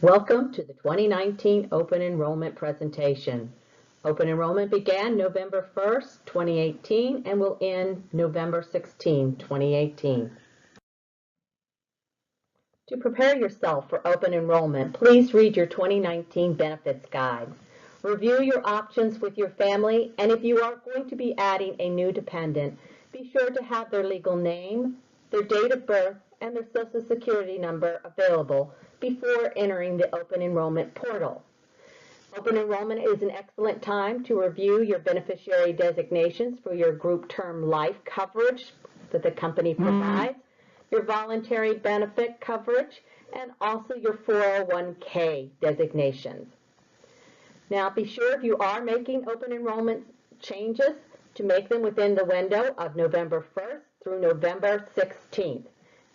Welcome to the 2019 Open Enrollment presentation. Open enrollment began November 1st, 2018 and will end November 16, 2018. To prepare yourself for open enrollment, please read your 2019 benefits guide. Review your options with your family, and if you are going to be adding a new dependent, be sure to have their legal name, their date of birth, and their Social Security number available before entering the open enrollment portal. Open enrollment is an excellent time to review your beneficiary designations for your group term life coverage that the company provides, your voluntary benefit coverage, and also your 401k designations. Now, be sure if you are making open enrollment changes to make them within the window of November 1st through November 16th.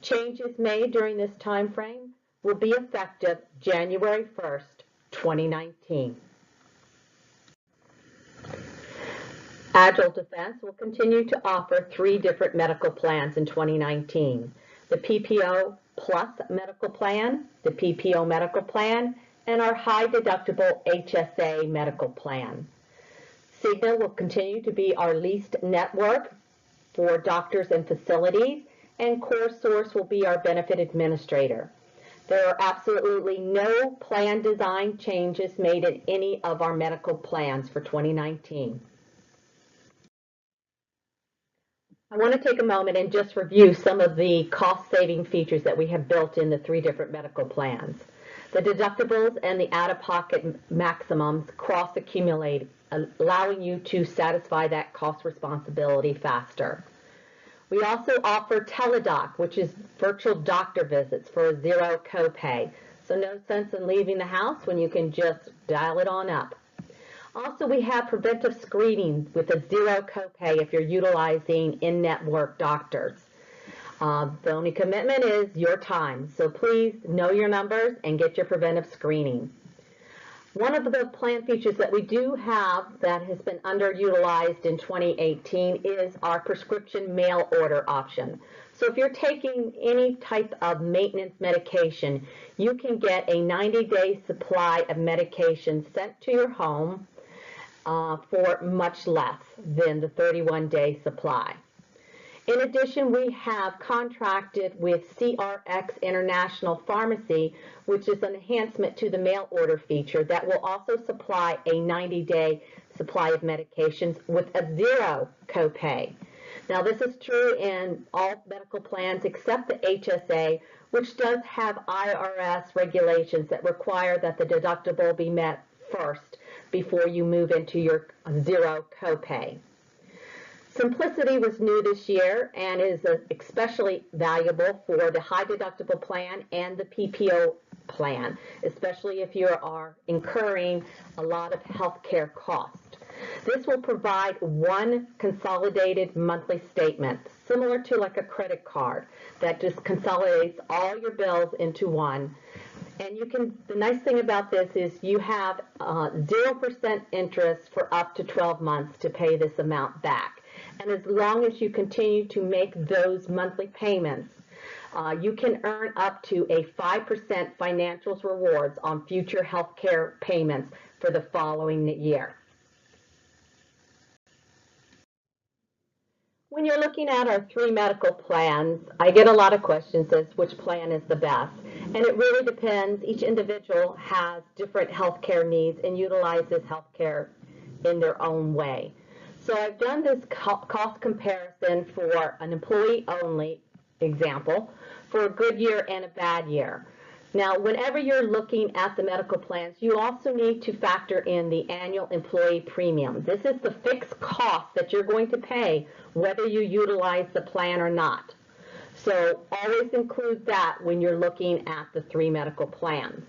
Changes made during this time frame will be effective January 1st, 2019. Agile Defense will continue to offer 3 different medical plans in 2019. The PPO Plus Medical Plan, the PPO Medical Plan, and our high deductible HSA medical plan. Cigna will continue to be our leased network for doctors and facilities, and CoreSource will be our benefit administrator. There are absolutely no plan design changes made in any of our medical plans for 2019. I want to take a moment and just review some of the cost-saving features that we have built in the 3 different medical plans. The deductibles and the out-of-pocket maximums cross-accumulate, allowing you to satisfy that cost responsibility faster. We also offer teledoc, which is virtual doctor visits for a 0 copay. So no sense in leaving the house when you can just dial it on up. Also, we have preventive screening with a 0 copay if you're utilizing in-network doctors. The only commitment is your time, so please know your numbers and get your preventive screening. One of the plan features that we do have that has been underutilized in 2018 is our prescription mail order option. So if you're taking any type of maintenance medication, you can get a 90-day supply of medication sent to your home for much less than the 31-day supply. In addition, we have contracted with CRX International Pharmacy, which is an enhancement to the mail order feature that will also supply a 90-day supply of medications with a 0 copay. Now, this is true in all medical plans except the HSA, which does have IRS regulations that require that the deductible be met first before you move into your 0 copay. Simplicity was new this year and is especially valuable for the high deductible plan and the PPO plan, especially if you are incurring a lot of healthcare cost. This will provide one consolidated monthly statement, similar to like a credit card, that just consolidates all your bills into one. And the nice thing about this is you have 0% interest for up to 12 months to pay this amount back. And as long as you continue to make those monthly payments, you can earn up to a 5% financials rewards on future health care payments for the following year. When you're looking at our 3 medical plans, I get a lot of questions as which plan is the best. And it really depends. Each individual has different health care needs and utilizes health care in their own way. So I've done this cost comparison for an employee-only example for a good year and a bad year. Now, whenever you're looking at the medical plans, you also need to factor in the annual employee premium. This is the fixed cost that you're going to pay whether you utilize the plan or not. So always include that when you're looking at the 3 medical plans.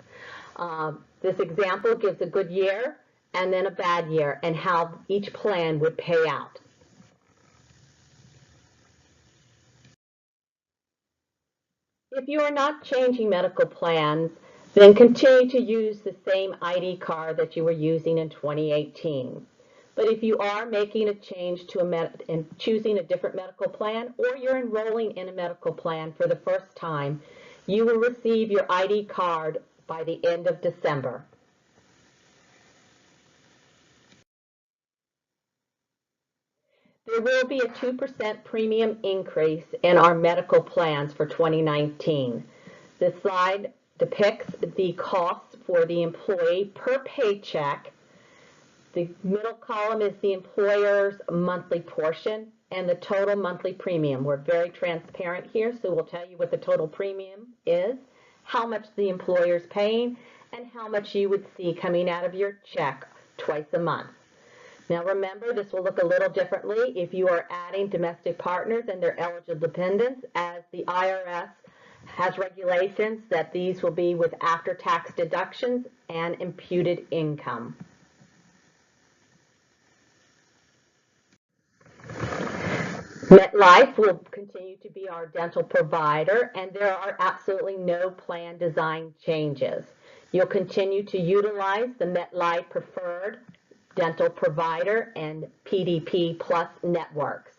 This example gives a good year and then a bad year, and how each plan would pay out. If you are not changing medical plans, then continue to use the same ID card that you were using in 2018. But if you are making a change to and choosing a different medical plan, or you're enrolling in a medical plan for the first time, you will receive your ID card by the end of December. There will be a 2% premium increase in our medical plans for 2019. This slide depicts the cost for the employee per paycheck. The middle column is the employer's monthly portion and the total monthly premium. We're very transparent here, so we'll tell you what the total premium is, how much the employer's paying, and how much you would see coming out of your check twice a month. Now remember, this will look a little differently if you are adding domestic partners and their eligible dependents, as the IRS has regulations that these will be with after-tax deductions and imputed income. MetLife will continue to be our dental provider, and there are absolutely no plan design changes. You'll continue to utilize the MetLife Preferred Dental Provider and PDP Plus networks.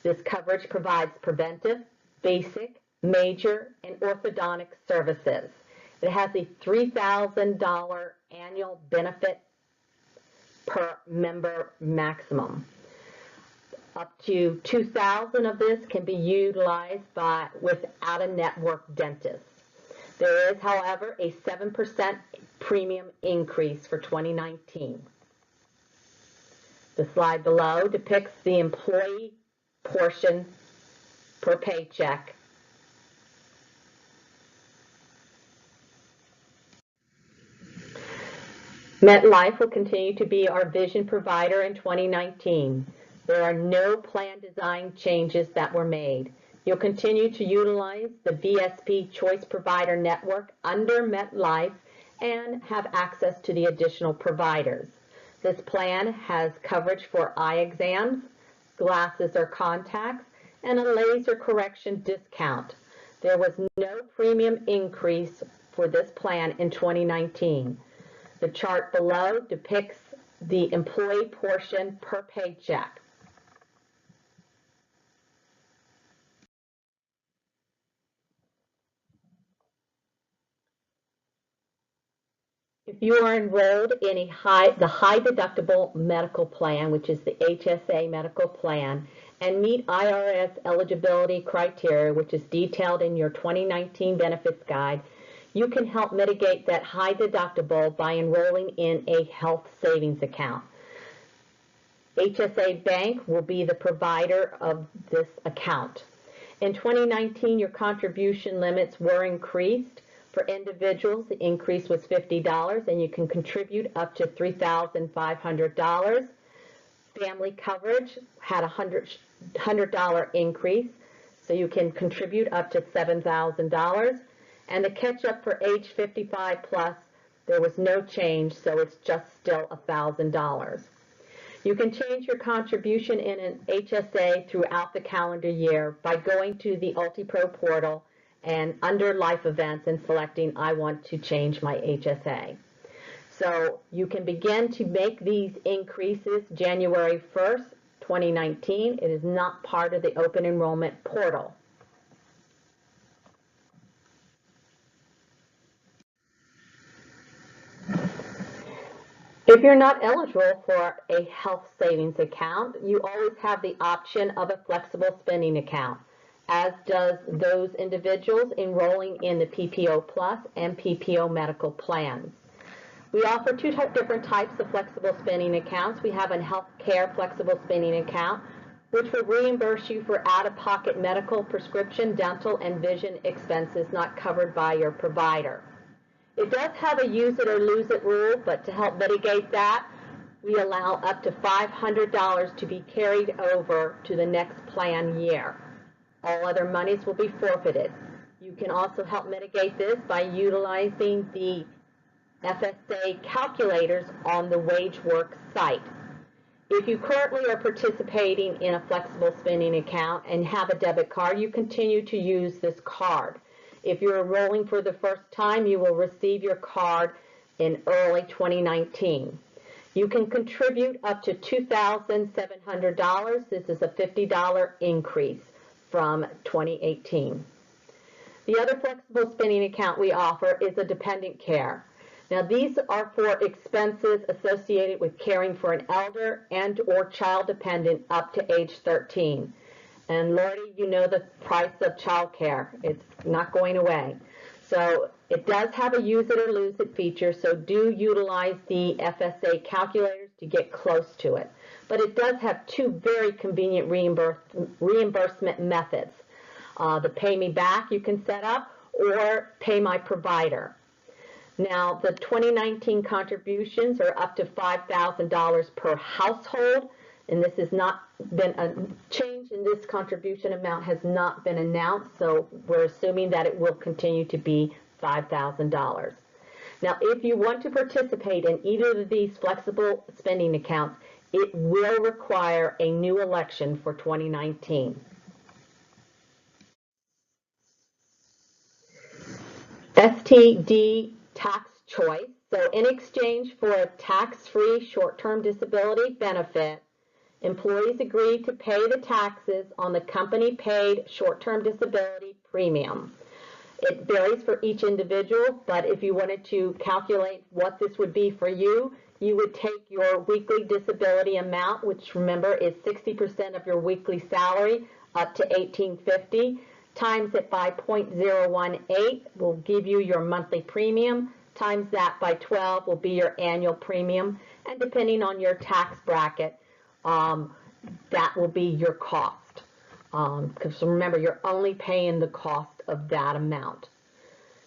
This coverage provides preventive, basic, major, and orthodontic services. It has a $3,000 annual benefit per member maximum. Up to $2,000 of this can be utilized with out-of-network dentists. There is, however, a 7% premium increase for 2019. The slide below depicts the employee portion per paycheck. MetLife will continue to be our vision provider in 2019. There are no plan design changes that were made. You'll continue to utilize the VSP Choice Provider Network under MetLife and have access to the additional providers. This plan has coverage for eye exams, glasses or contacts, and a laser correction discount. There was no premium increase for this plan in 2019. The chart below depicts the employee portion per paycheck. If you are enrolled in the high deductible medical plan, which is the HSA medical plan, and meet IRS eligibility criteria, which is detailed in your 2019 benefits guide, you can help mitigate that high deductible by enrolling in a health savings account. HSA Bank will be the provider of this account. In 2019, your contribution limits were increased. For individuals, the increase was $50, and you can contribute up to $3,500. Family coverage had a $100 increase, so you can contribute up to $7,000. And the catch-up for age 55 plus, there was no change, so it's just still $1,000. You can change your contribution in an HSA throughout the calendar year by going to the UltiPro portal and under life events and selecting I want to change my HSA. So you can begin to make these increases January 1st, 2019. It is not part of the open enrollment portal. If you're not eligible for a health savings account, you always have the option of a flexible spending account, as does those individuals enrolling in the PPO Plus and PPO medical plans. We offer two different types of flexible spending accounts. We have a healthcare flexible spending account, which will reimburse you for out-of-pocket medical, prescription, dental, and vision expenses not covered by your provider. It does have a use it or lose it rule, but to help mitigate that, we allow up to $500 to be carried over to the next plan year. All other monies will be forfeited. You can also help mitigate this by utilizing the FSA calculators on the WageWorks site. If you currently are participating in a flexible spending account and have a debit card, you continue to use this card. If you're enrolling for the first time, you will receive your card in early 2019. You can contribute up to $2,700. This is a $50 increase from 2018. The other flexible spending account we offer is a dependent care. Now, these are for expenses associated with caring for an elder and or child dependent up to age 13. And Lordy, you know the price of child care. It's not going away. So it does have a use it or lose it feature, so do utilize the FSA calculators to get close to it. But it does have two very convenient reimbursement methods. The pay me back you can set up, or pay my provider. Now, the 2019 contributions are up to $5,000 per household, and this has not been a change in this contribution amount has not been announced, so we're assuming that it will continue to be $5,000. Now, if you want to participate in either of these flexible spending accounts, it will require a new election for 2019. STD tax choice. So in exchange for a tax-free short-term disability benefit, employees agree to pay the taxes on the company-paid short-term disability premium. It varies for each individual, but if you wanted to calculate what this would be for you, you would take your weekly disability amount, which remember is 60% of your weekly salary, up to $1,850, times it by 0.018 will give you your monthly premium, times that by 12 will be your annual premium, and depending on your tax bracket, that will be your cost. Because remember, you're only paying the cost of that amount.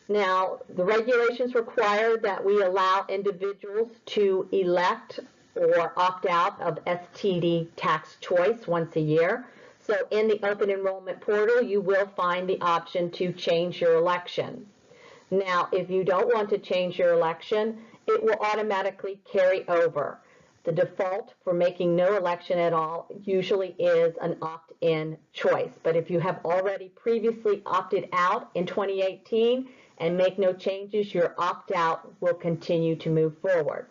Now, the regulations require that we allow individuals to elect or opt out of STD tax choice once a year. So in the open enrollment portal, you will find the option to change your election. Now, if you don't want to change your election, it will automatically carry over. The default for making no election at all usually is an opt-in choice. But if you have already previously opted out in 2018 and make no changes, your opt-out will continue to move forward.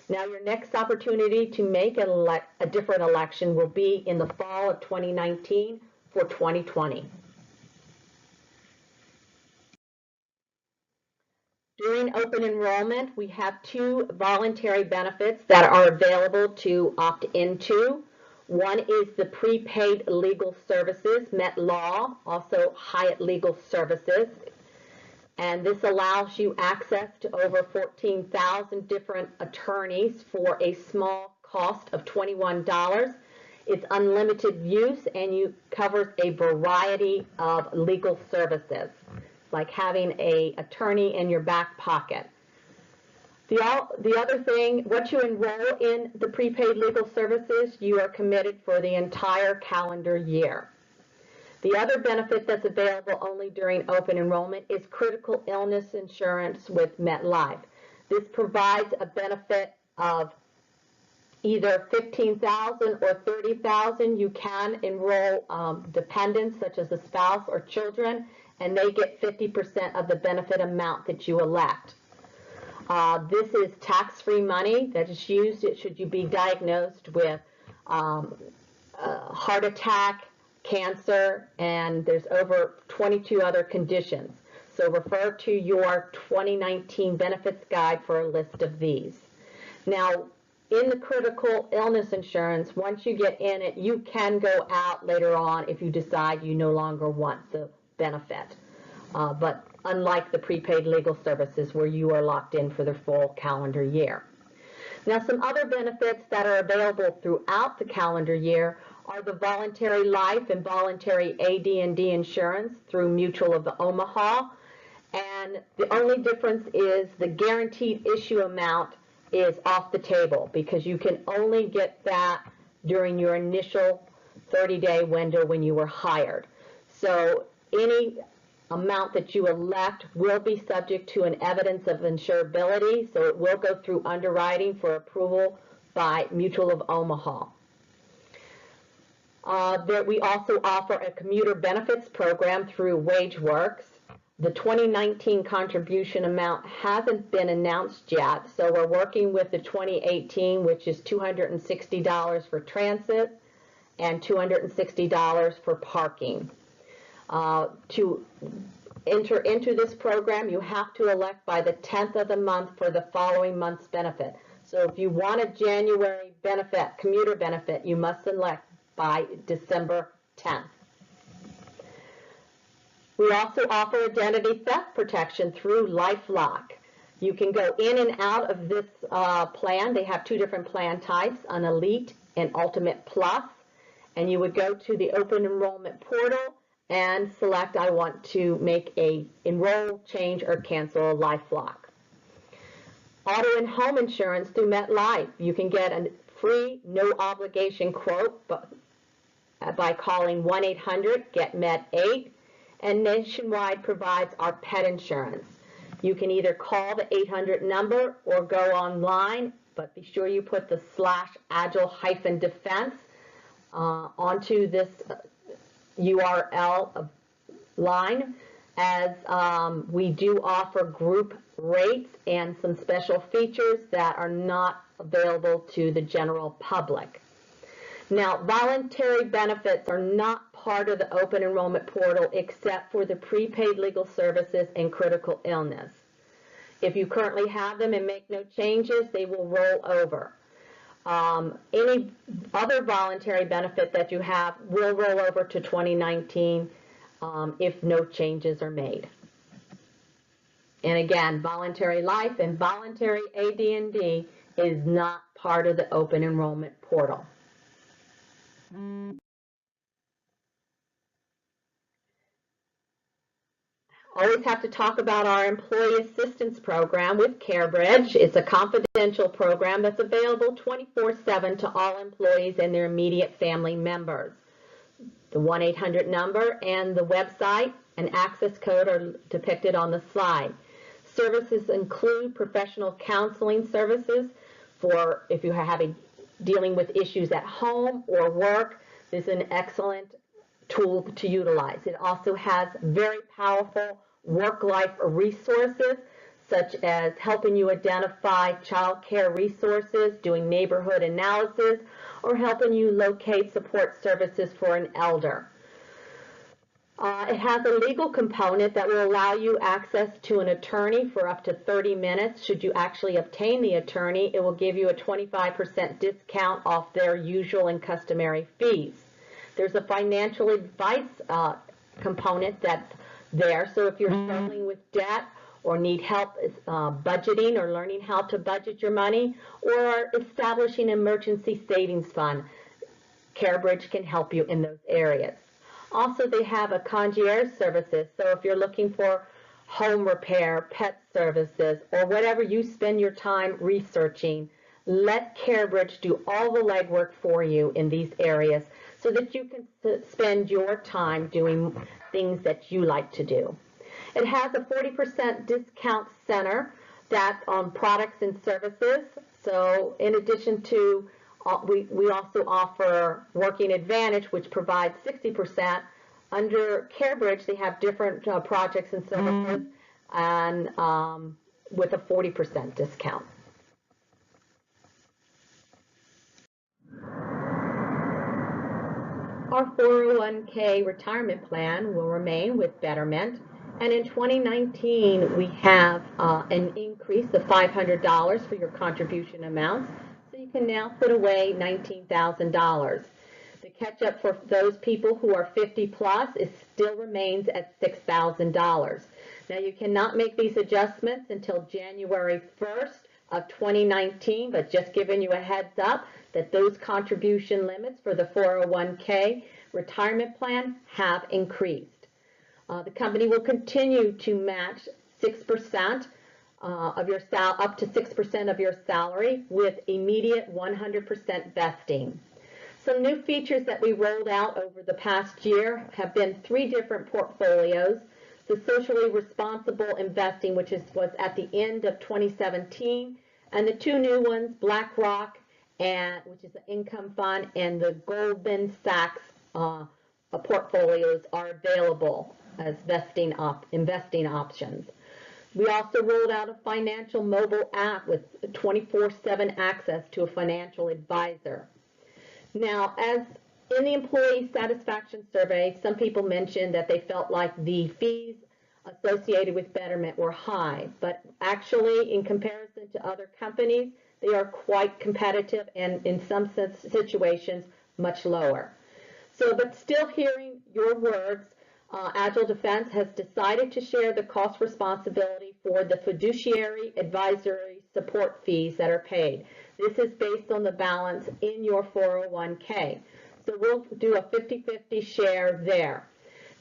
Now, your next opportunity to make a different election will be in the fall of 2019 for 2020. During open enrollment, we have two voluntary benefits that are available to opt into. One is the prepaid legal services, Met Law, also Hyatt Legal Services. And this allows you access to over 14,000 different attorneys for a small cost of $21. It's unlimited use and you covers a variety of legal services, like having an attorney in your back pocket. The other thing, once you enroll in the prepaid legal services, you are committed for the entire calendar year. The other benefit that's available only during open enrollment is critical illness insurance with MetLife. This provides a benefit of either $15,000 or $30,000. You can enroll dependents such as a spouse or children, and they get 50% of the benefit amount that you elect. This is tax-free money that is used should you be diagnosed with heart attack, cancer, and there's over 22 other conditions. So refer to your 2019 benefits guide for a list of these. Now, in the critical illness insurance, once you get in it, you can go out later on if you decide you no longer want the benefit. But unlike the prepaid legal services where you are locked in for the full calendar year. Now, some other benefits that are available throughout the calendar year are the voluntary life and voluntary AD&D insurance through Mutual of Omaha. And the only difference is the guaranteed issue amount is off the table because you can only get that during your initial 30-day window when you were hired. So any amount that you elect will be subject to an evidence of insurability, so it will go through underwriting for approval by Mutual of Omaha. We also offer a commuter benefits program through WageWorks. The 2019 contribution amount hasn't been announced yet, so we're working with the 2018, which is $260 for transit and $260 for parking. To enter into this program, you have to elect by the 10th of the month for the following month's benefit. So if you want a January benefit, commuter benefit, you must elect by December 10th. We also offer identity theft protection through LifeLock. You can go in and out of this plan. They have two different plan types, an Elite and Ultimate Plus. And you would go to the Open Enrollment portal and select, I want to make a enroll, change, or cancel a LifeLock. Auto and home insurance through MetLife. You can get a free, no obligation quote by calling 1-800-GET-MET8, and Nationwide provides our pet insurance. You can either call the 800 number or go online, but be sure you put the /Agile-defense onto this URL line, as we do offer group rates and some special features that are not available to the general public. Now, voluntary benefits are not part of the open enrollment portal except for the prepaid legal services and critical illness. If you currently have them and make no changes, they will roll over. Any other voluntary benefit that you have will roll over to 2019 if no changes are made. And again, voluntary life and voluntary AD&D is not part of the open enrollment portal. Always have to talk about our employee assistance program with CareBridge. It's a confidential program that's available 24/7 to all employees and their immediate family members. The 1-800 number and the website and access code are depicted on the slide. Services include professional counseling services for if you are dealing with issues at home or work. This is an excellent tool to utilize. It also has very powerful work-life resources, such as helping you identify child care resources, doing neighborhood analysis, or helping you locate support services for an elder. It has a legal component that will allow you access to an attorney for up to 30 minutes. Should you actually obtain the attorney, it will give you a 25% discount off their usual and customary fees. There's a financial advice component that's there, so if you're struggling with debt or need help budgeting or learning how to budget your money or establishing an emergency savings fund, CareBridge can help you in those areas. Also, they have a concierge services, so if you're looking for home repair, pet services, or whatever you spend your time researching, let CareBridge do all the legwork for you in these areas so that you can spend your time doing things that you like to do. It has a 40% discount center on products and services. So in addition to, we also offer Working Advantage, which provides 60%. Under CareBridge, they have different projects and services, and with a 40% discount. Our 401k retirement plan will remain with Betterment, and in 2019 we have an increase of $500 for your contribution amounts, so you can now put away $19,000. The catch-up for those people who are 50 plus still remains at $6,000. Now you cannot make these adjustments until January 1st of 2019, but just giving you a heads up that those contribution limits for the 401k retirement plan have increased. The company will continue to match 6% of your up to 6% of your salary with immediate 100% vesting. Some new features that we rolled out over the past year have been 3 different portfolios. The socially responsible investing, which was at the end of 2017, and the 2 new ones, BlackRock, which is an income fund, and the Goldman Sachs portfolios are available as investing options. We also rolled out a financial mobile app with 24/7 access to a financial advisor. Now, as in the employee satisfaction survey, some people mentioned that they felt like the fees associated with betterment were high, but actually in comparison to other companies, they are quite competitive and in some situations much lower. So, but still hearing your words, Agile Defense has decided to share the cost responsibility for the fiduciary advisory support fees that are paid. This is based on the balance in your 401k. So we'll do a 50-50 share there.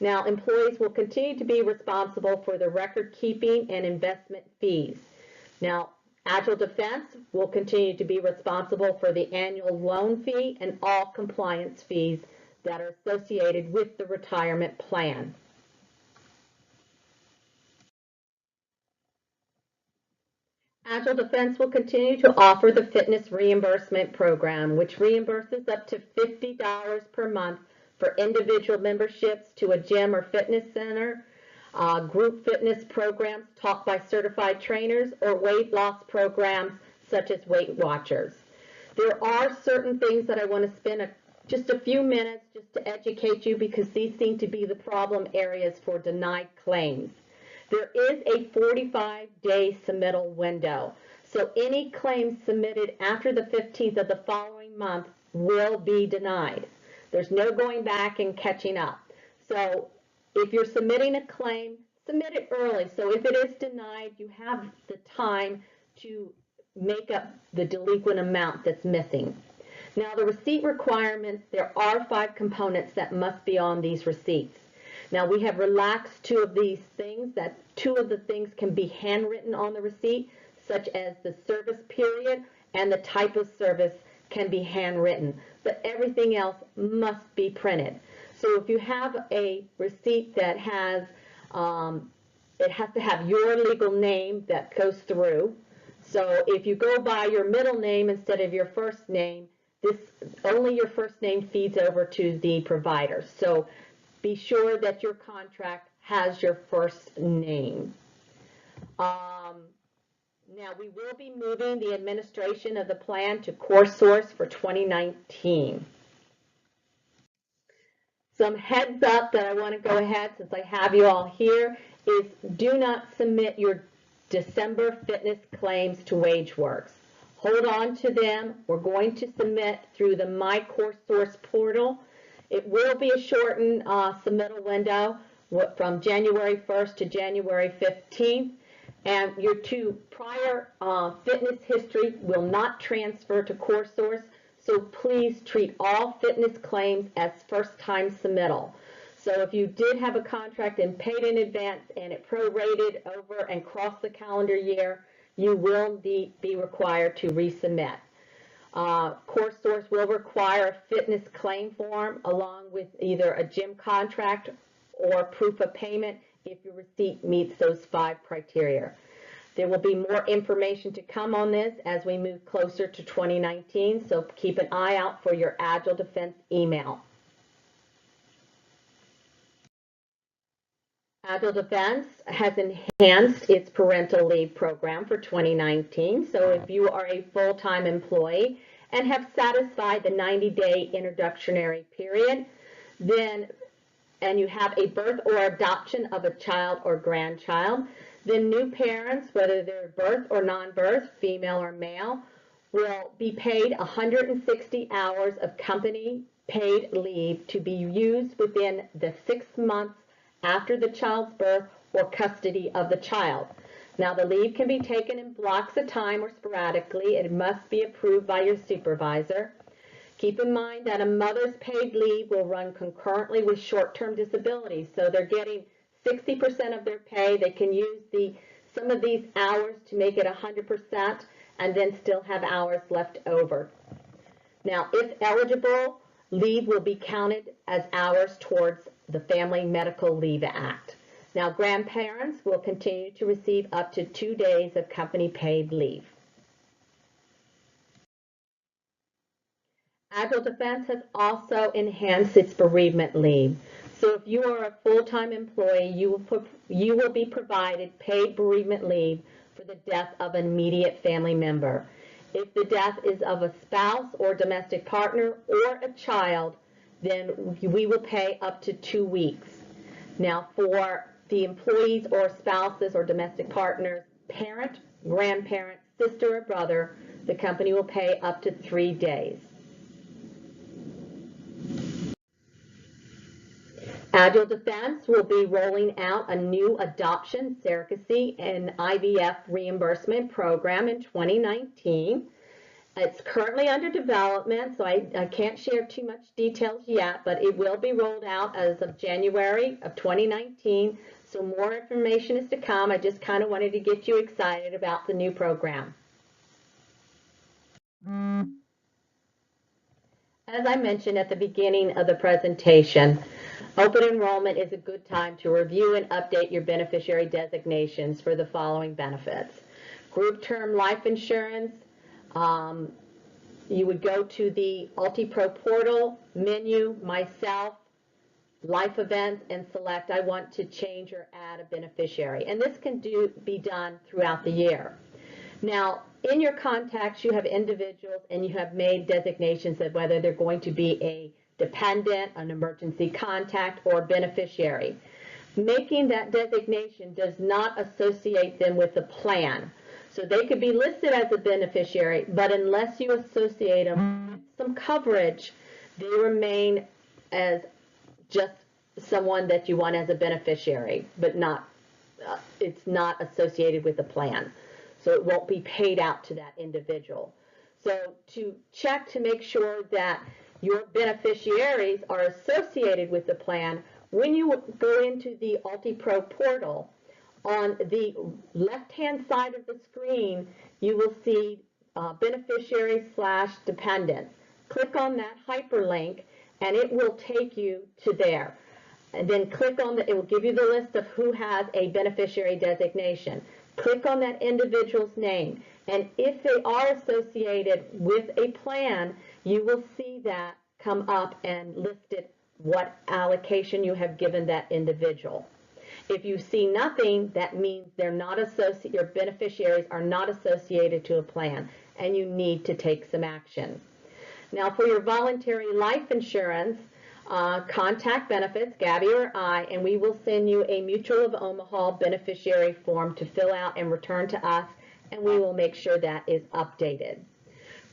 Now, employees will continue to be responsible for the record keeping and investment fees. Now, Agile Defense will continue to be responsible for the annual loan fee and all compliance fees that are associated with the retirement plan. Agile Defense will continue to offer the fitness reimbursement program, which reimburses up to $50 per month for individual memberships to a gym or fitness center, group fitness programs taught by certified trainers, or weight loss programs such as Weight Watchers. There are certain things that I want to spend just a few minutes just to educate you, because these seem to be the problem areas for denied claims. There is a 45-day submittal window, so any claims submitted after the 15th of the following month will be denied. There's no going back and catching up. So if you're submitting a claim, submit it early. So if it is denied, you have the time to make up the delinquent amount that's missing. Now, the receipt requirements, there are 5 components that must be on these receipts. Now, we have relaxed 2 of these things, that 2 of the things can be handwritten on the receipt, such as the service period and the type of service can be handwritten, but everything else must be printed. So if you have a receipt that has, it has to have your legal name that goes through. So if you go by your middle name instead of your first name, only your first name feeds over to the provider. So be sure that your contract has your first name. Now, we will be moving the administration of the plan to CoreSource for 2019. Some heads up that I want to go ahead, since I have you all here, is do not submit your December fitness claims to WageWorks. Hold on to them. We're going to submit through the My CoreSource portal. It will be a shortened submittal window from January 1st to January 15th. And your 2 prior fitness history will not transfer to CoreSource. So please treat all fitness claims as first-time submittal. So if you did have a contract and paid in advance and it prorated over and crossed the calendar year, you will be required to resubmit. CoreSource will require a fitness claim form along with either a gym contract or proof of payment if your receipt meets those 5 criteria. There will be more information to come on this as we move closer to 2019, so keep an eye out for your Agile Defense email. Agile Defense has enhanced its parental leave program for 2019. So if you are a full-time employee and have satisfied the 90-day introductory period, and you have a birth or adoption of a child or grandchild, then new parents, whether they're birth or non-birth, female or male, will be paid 160 hours of company paid leave to be used within the 6 months after the child's birth or custody of the child. Now, the leave can be taken in blocks of time or sporadically. It must be approved by your supervisor. Keep in mind that a mother's paid leave will run concurrently with short-term disability. So they're getting 60% of their pay. They can use some of these hours to make it 100% and then still have hours left over. Now, if eligible, leave will be counted as hours towards the Family Medical Leave Act. Now, grandparents will continue to receive up to 2 days of company paid leave. Agile Defense has also enhanced its bereavement leave. So if you are a full-time employee, you will be provided paid bereavement leave for the death of an immediate family member. If the death is of a spouse or domestic partner or a child, then we will pay up to 2 weeks. Now, for the employees or spouses or domestic partners, parent, grandparent, sister, or brother, the company will pay up to 3 days. Agile Defense will be rolling out a new adoption, surrogacy, and IVF reimbursement program in 2019. It's currently under development, so I can't share too much details yet, but it will be rolled out as of January of 2019, so more information is to come. I just kind of wanted to get you excited about the new program. As I mentioned at the beginning of the presentation, open enrollment is a good time to review and update your beneficiary designations for the following benefits. Group term life insurance, you would go to the UltiPro portal menu, myself, life events, and select I want to change or add a beneficiary. And this can be done throughout the year. Now, in your contacts, you have individuals and you have made designations of whether they're going to be a dependent, an emergency contact, or a beneficiary. Making that designation does not associate them with the plan. So they could be listed as a beneficiary, but unless you associate them with some coverage, they remain as just someone that you want as a beneficiary, but not it's not associated with the plan. So it won't be paid out to that individual. So to check to make sure that your beneficiaries are associated with the plan, when you go into the UltiPro portal, on the left-hand side of the screen, you will see beneficiary/dependents. Click on that hyperlink, and it will take you to there. And then click on it will give you the list of who has a beneficiary designation. Click on that individual's name, and if they are associated with a plan, you will see that come up and listed what allocation you have given that individual. If you see nothing, that means they're not your beneficiaries are not associated to a plan, and you need to take some action. Now, for your voluntary life insurance, contact benefits, Gabby or I, and we will send you a Mutual of Omaha beneficiary form to fill out and return to us, and we will make sure that is updated.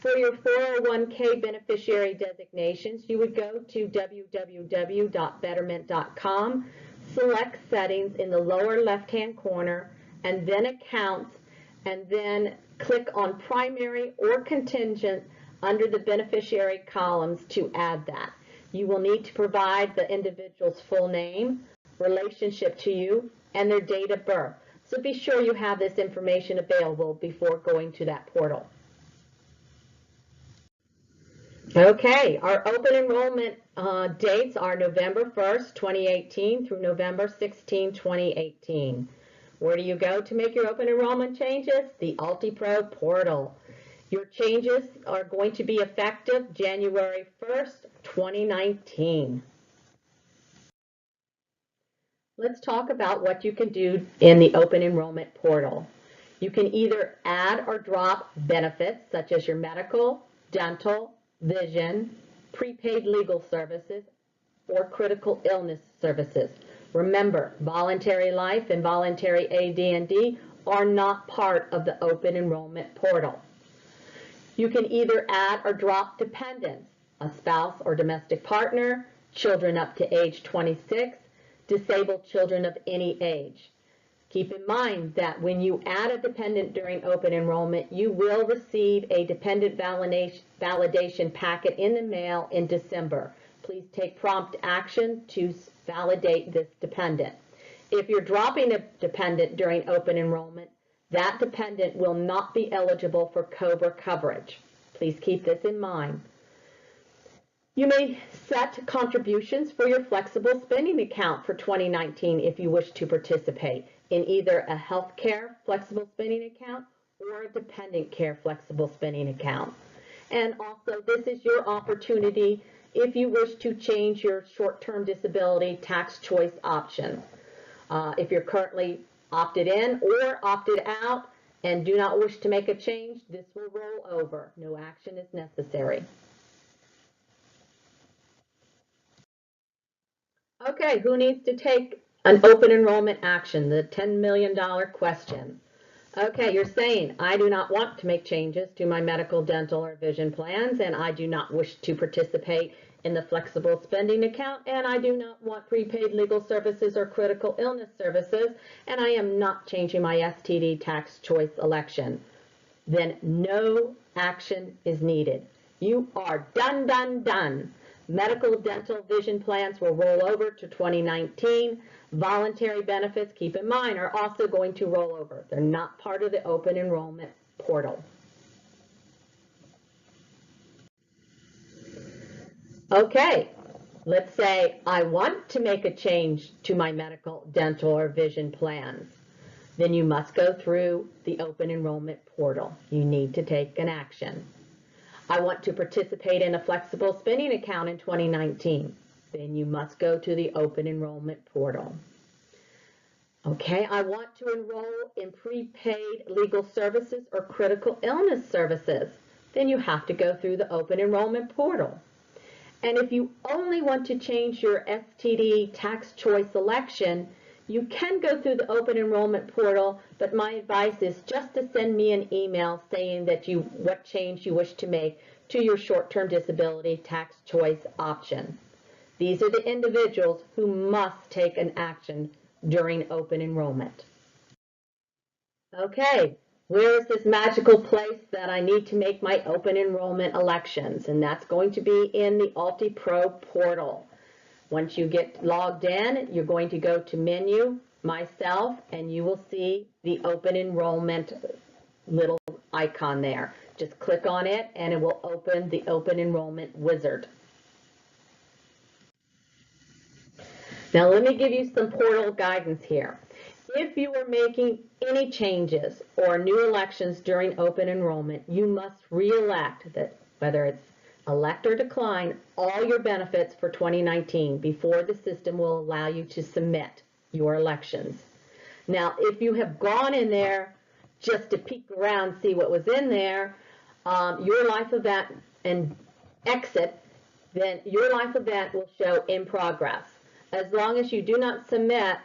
For your 401k beneficiary designations, you would go to www.betterment.com, select settings in the lower left-hand corner, and then accounts, and then click on primary or contingent under the beneficiary columns to add that. You will need to provide the individual's full name, relationship to you, and their date of birth. So be sure you have this information available before going to that portal. Okay, our open enrollment dates are November 1st, 2018 through November 16, 2018. Where do you go to make your open enrollment changes? The UltiPro portal. Your changes are going to be effective January 1st, 2019. Let's talk about what you can do in the open enrollment portal. You can either add or drop benefits such as your medical, dental, vision, prepaid legal services, or critical illness services. Remember, voluntary life and voluntary AD&D are not part of the open enrollment portal. You can either add or drop dependents, a spouse or domestic partner, children up to age 26, disabled children of any age. Keep in mind that when you add a dependent during open enrollment, you will receive a dependent validation packet in the mail in December. Please take prompt action to validate this dependent. If you're dropping a dependent during open enrollment, that dependent will not be eligible for COBRA coverage. Please keep this in mind. You may set contributions for your flexible spending account for 2019 if you wish to participate in either a healthcare flexible spending account or a dependent care flexible spending account. And also, this is your opportunity if you wish to change your short-term disability tax choice option. If you're currently opted in or opted out and do not wish to make a change, this will roll over. No action is necessary. Okay, who needs to take An open enrollment action, the $10 million question. Okay, you're saying, I do not want to make changes to my medical, dental, or vision plans, and I do not wish to participate in the flexible spending account, and I do not want prepaid legal services or critical illness services, and I am not changing my STD tax choice election. Then no action is needed. You are done, done, done. Medical, dental, vision plans will roll over to 2019. Voluntary benefits, keep in mind, are also going to roll over. They're not part of the open enrollment portal. Okay, let's say I want to make a change to my medical, dental, or vision plans. Then you must go through the open enrollment portal. You need to take an action. I want to participate in a flexible spending account in 2019. Then you must go to the open enrollment portal. Okay, I want to enroll in prepaid legal services or critical illness services. Then you have to go through the open enrollment portal. And if you only want to change your STD tax choice election, you can go through the open enrollment portal, but my advice is just to send me an email saying that what change you wish to make to your short-term disability tax choice option. These are the individuals who must take an action during open enrollment. Okay, where is this magical place that I need to make my open enrollment elections? And that's going to be in the AltiPro portal. Once you get logged in, you're going to go to menu, myself, and you will see the open enrollment little icon there. Just click on it and it will open the open enrollment wizard. Now let me give you some portal guidance here. If you are making any changes or new elections during open enrollment, you must re-elect that, whether it's elect or decline all your benefits for 2019 before the system will allow you to submit your elections. Now, if you have gone in there just to peek around, see what was in there, your life event and exit, then your life event will show in progress. As long as you do not submit,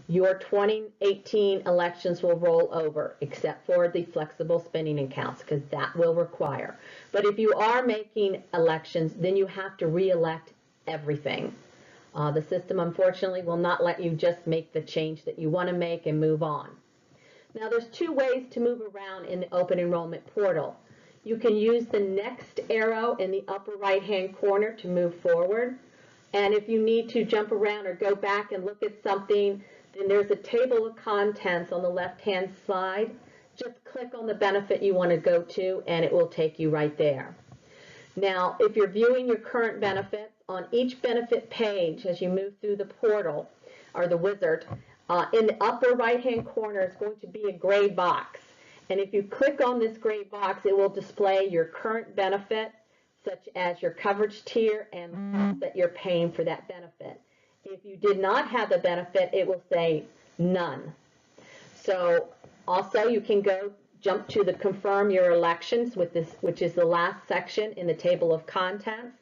your 2018 elections will roll over, except for the flexible spending accounts, because that will require. But if you are making elections, then you have to re-elect everything. The system, unfortunately, will not let you just make the change that you want to make and move on. Now, there's two ways to move around in the open enrollment portal. You can use the next arrow in the upper right-hand corner to move forward. And if you need to jump around or go back and look at something, then there's a table of contents on the left-hand side. Just click on the benefit you want to go to, and it will take you right there. Now, if you're viewing your current benefits, on each benefit page as you move through the portal, or the wizard, in the upper right-hand corner is going to be a gray box. And if you click on this gray box, it will display your current benefit, such as your coverage tier and that you're paying for that benefit. If you did not have the benefit, it will say none. So also you can jump to the confirm your elections with this, which is the last section in the table of contents,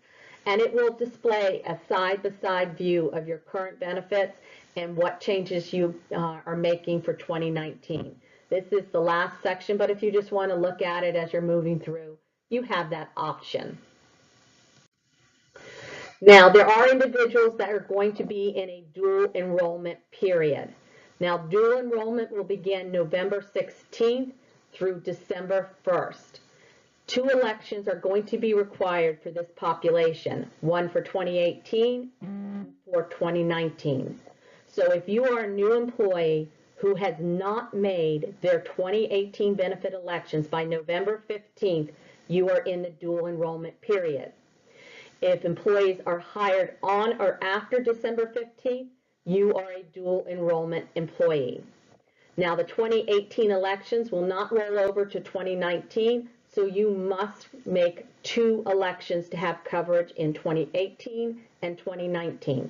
and it will display a side-by-side view of your current benefits and what changes you are making for 2019. This is the last section, but if you just want to look at it as you're moving through, you have that option. Now, there are individuals that are going to be in a dual enrollment period. Now, dual enrollment will begin November 16th through December 1st. 2 elections are going to be required for this population, one for 2018 and for 2019. So if you are a new employee who has not made their 2018 benefit elections by November 15th, you are in the dual enrollment period. If employees are hired on or after December 15th, you are a dual enrollment employee. Now, the 2018 elections will not roll over to 2019, so you must make 2 elections to have coverage in 2018 and 2019.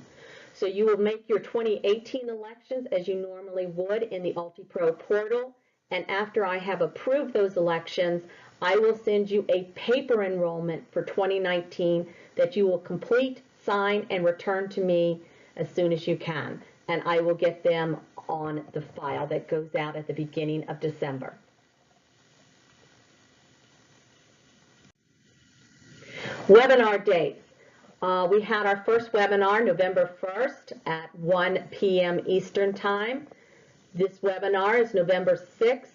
So you will make your 2018 elections as you normally would in the AltiPro portal, and after I have approved those elections, I will send you a paper enrollment for 2019 that you will complete, sign, and return to me as soon as you can. and I will get them on the file that goes out at the beginning of December. Webinar dates. We had our first webinar November 1st at 1 p.m. Eastern Time. This webinar is November 6th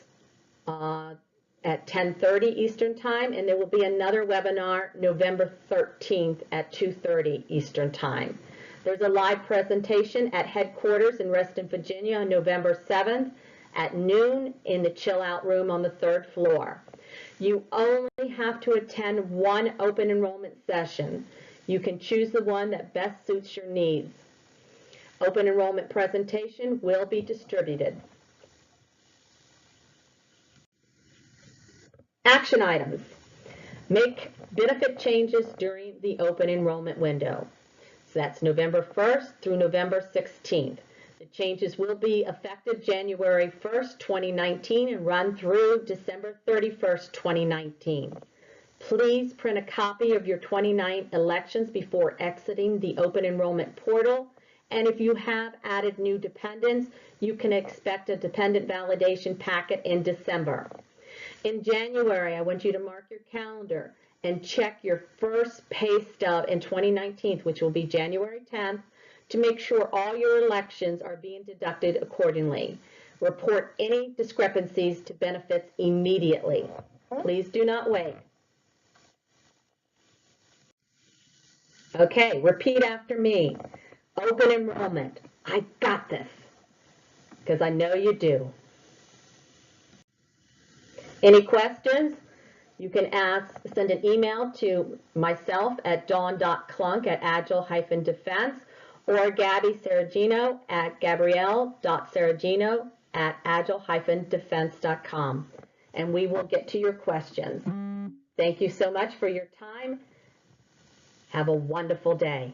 at 10:30 Eastern Time, and there will be another webinar November 13th at 2:30 Eastern Time. There's a live presentation at headquarters in Reston, Virginia on November 7th at noon in the chill out room on the 3rd floor. You only have to attend one open enrollment session. You can choose the one that best suits your needs. Open enrollment presentation will be distributed. Action items. Make benefit changes during the open enrollment window. So that's November 1st through November 16th. The changes will be effective January 1st, 2019 and run through December 31st, 2019. Please print a copy of your 29 elections before exiting the open enrollment portal. And if you have added new dependents, you can expect a dependent validation packet in December. In January, I want you to mark your calendar and check your first pay stub in 2019, which will be January 10th, to make sure all your elections are being deducted accordingly. Report any discrepancies to benefits immediately. Please do not wait. Okay, repeat after me. Open enrollment. I got this, because I know you do. Any questions? You can send an email to myself at dawn.clunk@agile-defense or Gabby Saragino at gabrielle.saragino@agile-defense.com, and we will get to your questions. Thank you so much for your time. Have a wonderful day.